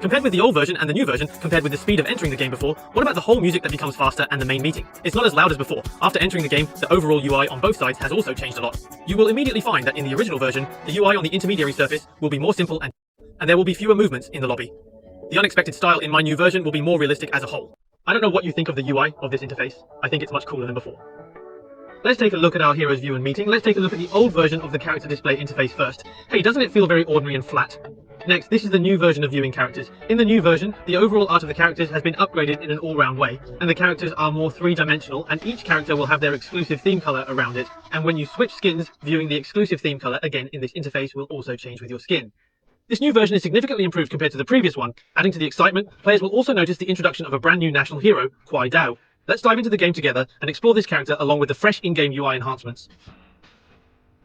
Compared with the old version and the new version, compared with the speed of entering the game before, what about the whole music that becomes faster and the main meeting? It's not as loud as before. After entering the game, the overall UI on both sides has also changed a lot. You will immediately find that in the original version, the UI on the intermediary surface will be more simple and there will be fewer movements in the lobby. The unexpected style in my new version will be more realistic as a whole. I don't know what you think of the UI of this interface. I think it's much cooler than before. Let's take a look at our hero's view and meeting. Let's take a look at the old version of the character display interface first. Hey, doesn't it feel very ordinary and flat? Next, this is the new version of viewing characters. In the new version, the overall art of the characters has been upgraded in an all-round way, and the characters are more three-dimensional, and each character will have their exclusive theme color around it. And when you switch skins, viewing the exclusive theme color again in this interface will also change with your skin. This new version is significantly improved compared to the previous one. Adding to the excitement, players will also notice the introduction of a brand new national hero, Kwai Dao. Let's dive into the game together and explore this character along with the fresh in-game UI enhancements.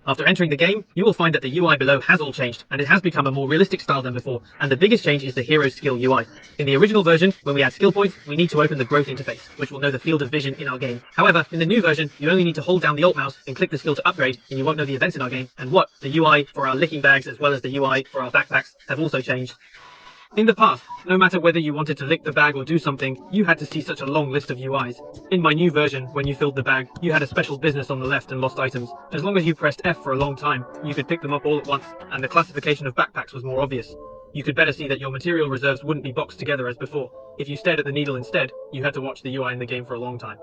After entering the game, you will find that the UI below has all changed, and it has become a more realistic style than before, and the biggest change is the hero's skill UI. In the original version, when we add skill points, we need to open the growth interface, which will know the field of vision in our game. However, in the new version, you only need to hold down the Alt mouse and click the skill to upgrade, and you won't know the events in our game, and what? The UI for our licking bags as well as the UI for our backpacks have also changed. In the past, no matter whether you wanted to lick the bag or do something, you had to see such a long list of UIs. In my new version, when you filled the bag, you had a special business on the left and lost items. As long as you pressed F for a long time, you could pick them up all at once, and the classification of backpacks was more obvious. You could better see that your material reserves wouldn't be boxed together as before. If you stared at the needle instead, you had to watch the UI in the game for a long time.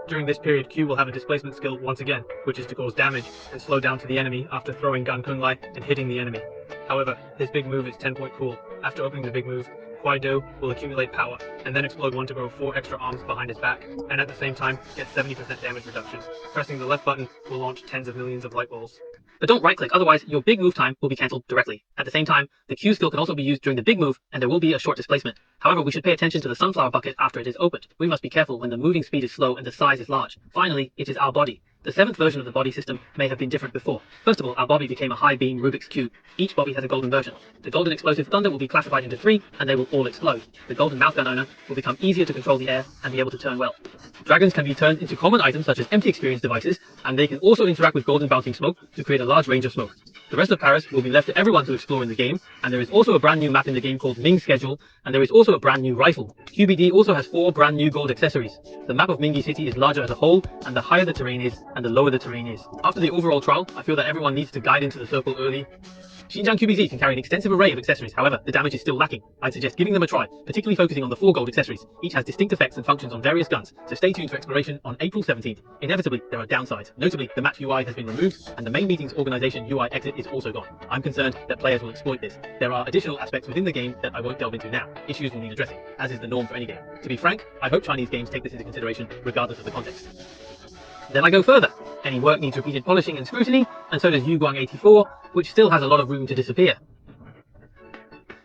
During this period, Q will have a displacement skill once again, which is to cause damage and slow down to the enemy after throwing Gun Kunlai and hitting the enemy. However, his big move is 10-point cool. After opening the big move, Kwai Do will accumulate power, and then explode one to grow 4 extra arms behind his back, and at the same time, get 70% damage reduction. Pressing the left button will launch tens of millions of light balls. But don't right-click, otherwise your big move time will be cancelled directly. At the same time, the Q skill can also be used during the big move, and there will be a short displacement. However, we should pay attention to the sunflower bucket after it is opened. We must be careful when the moving speed is slow and the size is large. Finally, it is our body. The 7th version of the body system may have been different before. First of all, our bobby became a high beam Rubik's Cube. Each bobby has a golden version. The golden explosive thunder will be classified into 3, and they will all explode. The golden mouth gun owner will become easier to control the air and be able to turn well. Dragons can be turned into common items such as empty experience devices, and they can also interact with golden bouncing smoke to create a large range of smoke. The rest of Paris will be left to everyone to explore in the game, and there is also a brand new map in the game called Ming's Schedule, and there is also a brand new rifle. QBD also has 4 brand new gold accessories. The map of Mingi City is larger as a whole, and the higher the terrain is, and the lower the terrain is. After the overall trial, I feel that everyone needs to guide into the circle early. Xinjiang QBZ can carry an extensive array of accessories, however, the damage is still lacking. I'd suggest giving them a try, particularly focusing on the 4 gold accessories. Each has distinct effects and functions on various guns, so stay tuned for exploration on April 17th. Inevitably, there are downsides. Notably, the map UI has been removed, and the main meeting's organization UI exit is also gone. I'm concerned that players will exploit this. There are additional aspects within the game that I won't delve into now. Issues will need addressing, as is the norm for any game. To be frank, I hope Chinese games take this into consideration, regardless of the context. Then I go further. Any work needs repeated polishing and scrutiny, and so does Yuguang 84, which still has a lot of room to disappear.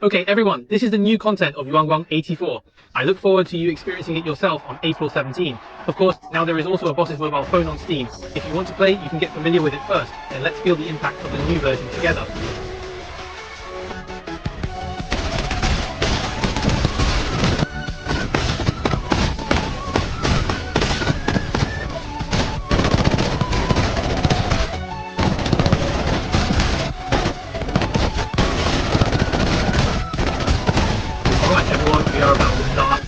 Okay everyone, this is the new content of Yuanguang 84. I look forward to you experiencing it yourself on April 17. Of course, now there is also a boss's mobile phone on Steam. If you want to play, you can get familiar with it first, then let's feel the impact of the new version together. Alright everyone, we are about to start.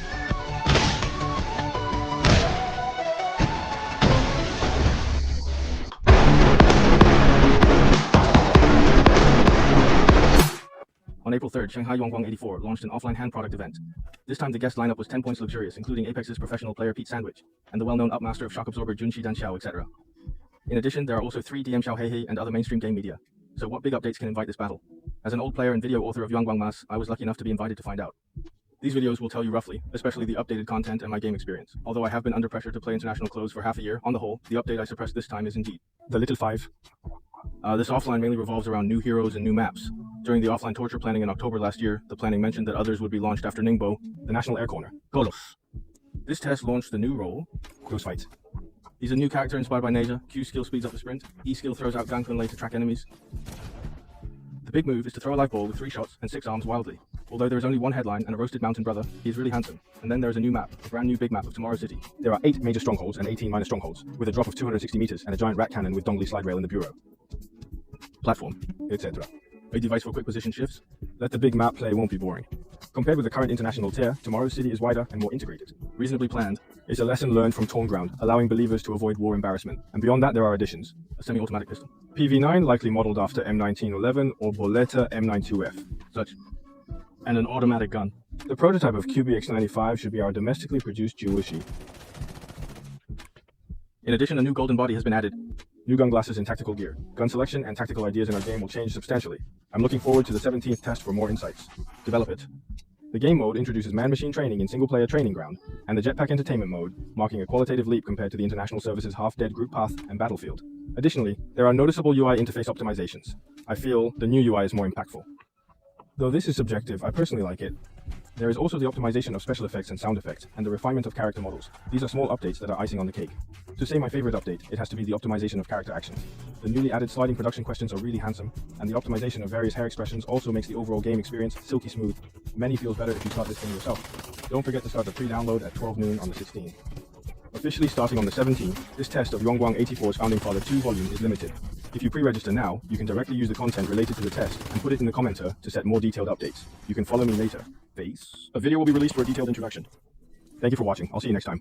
On April 3rd, Shanghai Yuanguang 84 launched an offline hand product event. This time the guest lineup was 10 points luxurious, including Apex's professional player Pete Sandwich, and the well-known upmaster of Shock Absorber Junshi Danxiao, etc. In addition, there are also 3 DM Xiao Heihei and other mainstream game media. So what big updates can invite this battle? As an old player and video author of Yuanguang Mas, I was lucky enough to be invited to find out. These videos will tell you roughly, especially the updated content and my game experience. Although I have been under pressure to play international close for half a year, on the whole, the update I suppressed this time is indeed the Little 5. This offline mainly revolves around new heroes and new maps. During the offline torture planning in October last year, the planning mentioned that others would be launched after Ningbo, the National Air Corner, Golos. This test launched the new role, Close Fight. He's a new character inspired by Neja. Q skill speeds up the sprint, E skill throws out Gan Kunlei to track enemies. The big move is to throw a live ball with 3 shots and 6 arms wildly. Although there is only one headline and a roasted mountain brother, he is really handsome. And then there is a new map, a brand new big map of Tomorrow City. There are 8 major strongholds and 18 minor strongholds, with a drop of 260 meters and a giant rat cannon with Dongli slide rail in the bureau. Platform, etc. A device for quick position shifts? Let the big map play won't be boring. Compared with the current international tier, tomorrow's city is wider and more integrated. Reasonably planned. It's a lesson learned from Torn Ground, allowing believers to avoid war embarrassment. And beyond that, there are additions. A semi-automatic pistol. PV9 likely modeled after M1911 or Boletta M92F. Such. And an automatic gun. The prototype of QBX95 should be our domestically produced Jiwushi. In addition, a new golden body has been added. New gun glasses and tactical gear. Gun selection and tactical ideas in our game will change substantially. I'm looking forward to the 17th test for more insights. Develop it. The game mode introduces man-machine training in single-player training ground, and the jetpack entertainment mode, marking a qualitative leap compared to the International Service's half-dead group path and battlefield. Additionally, there are noticeable UI interface optimizations. I feel the new UI is more impactful. Though this is subjective, I personally like it. There is also the optimization of special effects and sound effects, and the refinement of character models. These are small updates that are icing on the cake. To say my favorite update, it has to be the optimization of character actions. The newly added sliding production questions are really handsome, and the optimization of various hair expressions also makes the overall game experience silky smooth. Many feels better if you start this game yourself. Don't forget to start the pre-download at 12 noon on the 16th. Officially starting on the 17th, this test of Yonggwang 84's Founding Father 2 volume is limited. If you pre-register now, you can directly use the content related to the test and put it in the commenter to set more detailed updates. You can follow me later. A video will be released for a detailed introduction. Thank you for watching. I'll see you next time.